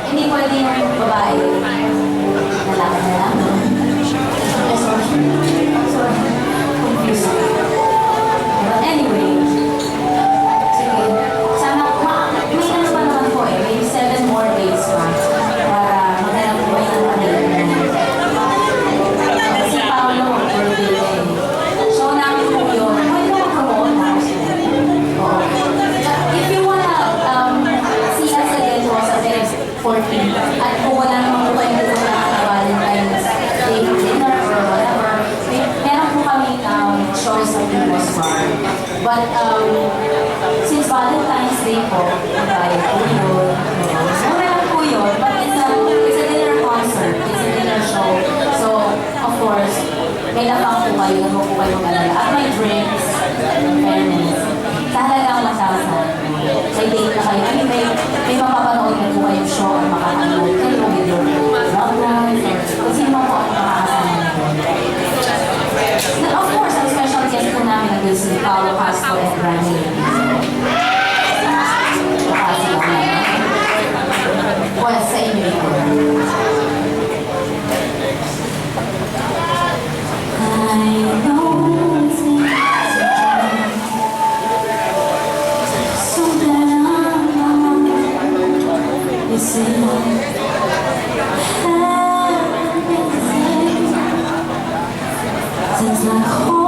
Hindi pwede yung babae. Lalaki na lang. Sorry. Confused. But anyway, sige. Sana, may ano pa naman po eh. May 7 more days pa para maghanap po kayo ng pamilya. Si Paolo, birthday eh. So, namin po yun. Pwede mo promote na ako sila. Oo. If you wanna see us again po sa Feb 14, at kung wala naman po kayo dito na Valentine's Day dinner or whatever, meron po kami shows sa Pinos Bar. But since Valentine's Day po, tayo po yun. So, meron po yun. But it's a dinner concert. It's a dinner show. So, of course, may lapang po kayo, naman po kayo malala. At may drinks, in fairness. Sa halagang 1,000. May date na kayo. I mean, may mapapanood na po kayong show at makakanood kayo with your loved ones. Kung sino po ang makakasama nyo. Of course, ang special guest po namin nandun si Paolo Castro and Rani. Baka sila na. Well, sa inyo ito. Since I